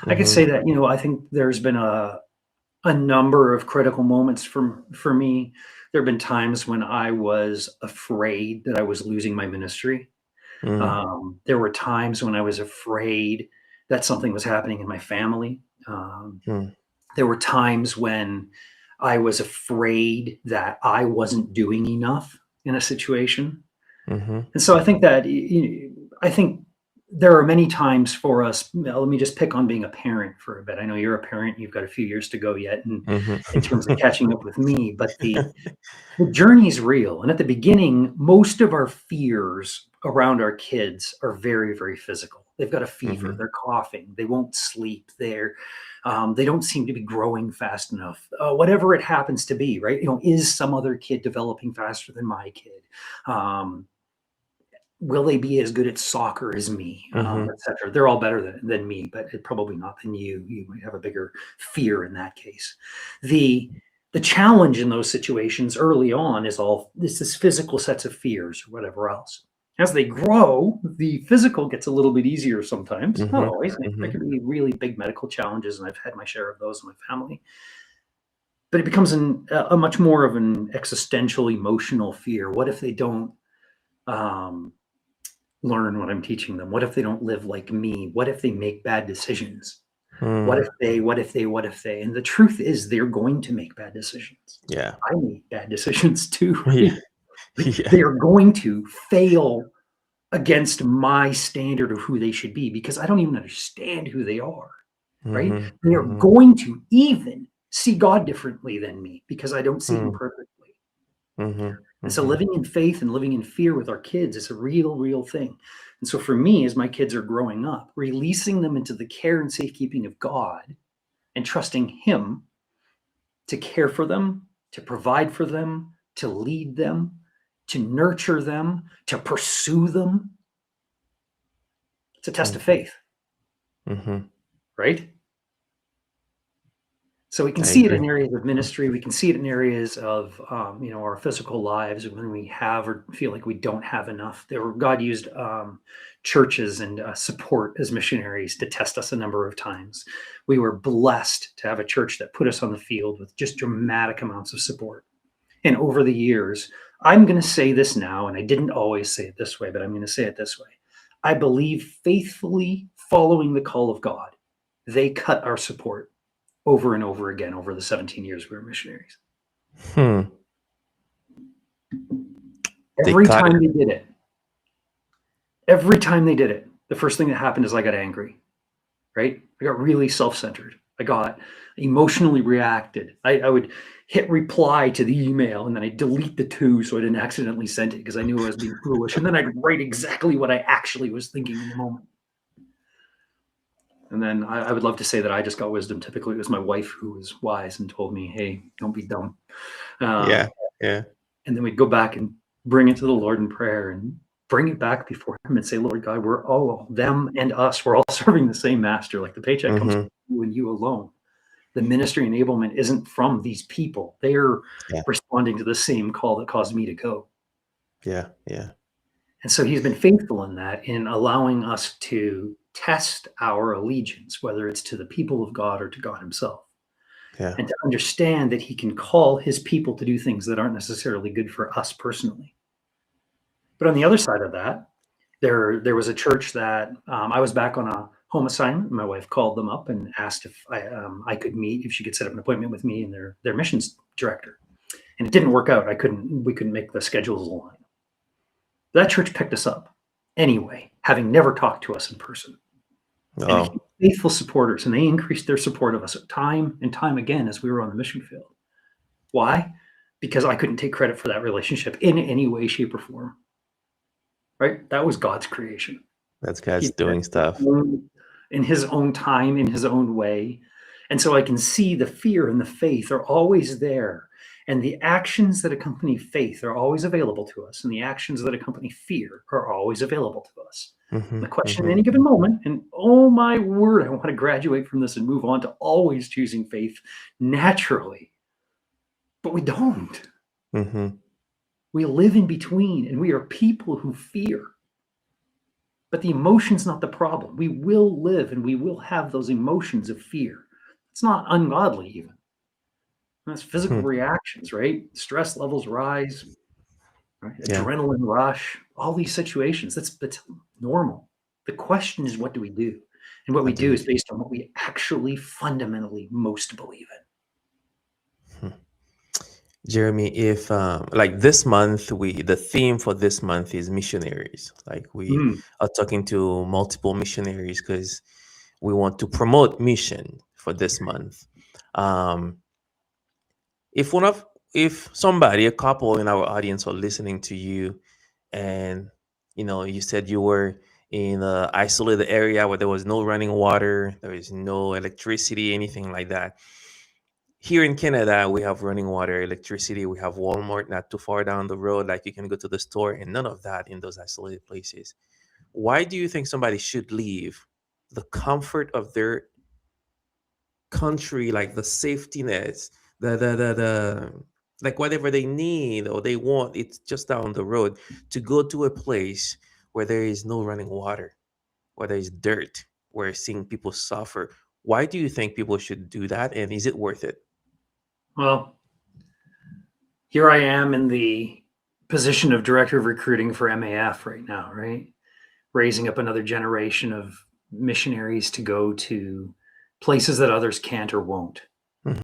I could say that, I think there's been a number of critical moments for me. There have been times when I was afraid that I was losing my ministry. Mm, There were times when I was afraid that something was happening in my family. Um, mm, there were times when I was afraid that I wasn't doing enough in a situation. mm-hmm. And so I think that I think there are many times for us. Let me just pick on being a parent for a bit. I know you're a parent; you've got a few years to go yet, in terms of Mm-hmm. catching up with me. But the journey is real, and at the beginning, most of our fears around our kids are very, very physical. They've got a fever, Mm-hmm. they're coughing, they won't sleep, they don't seem to be growing fast enough. Whatever it happens to be, right? Is some other kid developing faster than my kid? Um, will they be as good at soccer as me, Mm-hmm. etc. They're all better than me, but probably not than you. You might have a bigger fear in that case. The challenge in those situations early on is all this physical sets of fears or whatever else. As they grow, the physical gets a little bit easier sometimes, not Mm-hmm. always. There Mm-hmm. can be really big medical challenges, and I've had my share of those in my family. But it becomes a much more of an existential, emotional fear. What if they don't um, learn what I'm teaching them? What if they don't live like me? What if they make bad decisions? Mm. What if they? And the truth is, they're going to make bad decisions. Yeah. I make bad decisions too, Yeah. right? Like, Yeah. they are going to fail against my standard of who they should be because I don't even understand who they are, right? Mm-hmm. They are Mm-hmm. going to even see God differently than me because I don't see him Mm. perfectly. Mm-hmm. And so Mm-hmm. living in faith and living in fear with our kids is a real, real thing. And so for me, as my kids are growing up, releasing them into the care and safekeeping of God and trusting Him to care for them, to provide for them, to lead them, to nurture them, to pursue them, it's a test of Mm-hmm. faith, Mm-hmm. right? So we can I see it agree. in areas of ministry. We can see it in areas of our physical lives when we have or feel like we don't have enough. God used churches and support as missionaries to test us a number of times. We were blessed to have a church that put us on the field with just dramatic amounts of support. And over the years, I'm going to say this now, and I didn't always say it this way, but I'm going to say it this way. I believe faithfully following the call of God, they cut our support over and over again over the 17 years we were missionaries. Hmm. They Every cut time it. they did it, every time they did it, the first thing that happened is I got angry, right? I got really self centered. I got emotionally reacted. I would hit reply to the email and then I delete the two so I didn't accidentally send it because I knew I was being foolish. And then I'd write exactly what I actually was thinking in the moment. And then I would love to say that I just got wisdom. Typically, it was my wife who was wise and told me, "Hey, don't be dumb." Yeah. Um, Yeah. and then we'd go back and bring it to the Lord in prayer and bring it back before Him and say, "Lord God, we're all them and us. We're all serving the same Master. Like the paycheck comes Mm-hmm. from you and you alone. The ministry enablement isn't from these people. They're Yeah. responding to the same call that caused me to go." Yeah. Yeah. And so He's been faithful in that, in allowing us to test our allegiance, whether it's to the people of God or to God Himself, Yeah. and to understand that He can call His people to do things that aren't necessarily good for us personally. But on the other side of that, there was a church that I was back on a home assignment. My wife called them up and asked if I could meet, if she could set up an appointment with me and their missions director. And it didn't work out. We couldn't make the schedules align. That church picked us up anyway, having never talked to us in person, and became Oh. faithful supporters. And they increased their support of us time and time again as we were on the mission field. Why? Because I couldn't take credit for that relationship in any way, shape, or form. Right? That was God's creation. That's He God's did it doing stuff. in His own time, in His own way. And so I can see the fear and the faith are always there. And the actions that accompany faith are always available to us. And the actions that accompany fear are always available to us. Mm-hmm. And the question in Mm-hmm. any given moment, and oh my word, I want to graduate from this and move on to always choosing faith naturally. But we don't. Mm-hmm. We live in between, and we are people who fear. But the emotion's not the problem. We will live and we will have those emotions of fear. It's not ungodly even. That's physical Hmm. reactions, right? Stress levels rise, right? Yeah. Adrenaline rush, all these situations. That's normal. The question is, what do we do? And what we What do do we is do? based on what we actually fundamentally most believe Hmm. Jeremy, if like this month, the theme for this month is missionaries. Like we in. are talking to multiple missionaries because we want to promote mission for this month. Um, if one of if somebody, a couple in our audience are listening to you, and you said you were in a isolated area where there was no running water, there is no electricity, anything like that. Here in Canada, we have running water, electricity, we have Walmart not too far down the road, like you can go to the store, and none of that in those isolated places. Why do you think somebody should leave the comfort of their country, like the safety nets, the like whatever they need or they want, it's just down the road, to go to a place where there is no running water, where there is dirt, where seeing people suffer? Why do you think people should do that, and is it worth it? Well, here I am in the position of director of recruiting for MAF right now, right? Raising up another generation of missionaries to go to places that others can't or won't.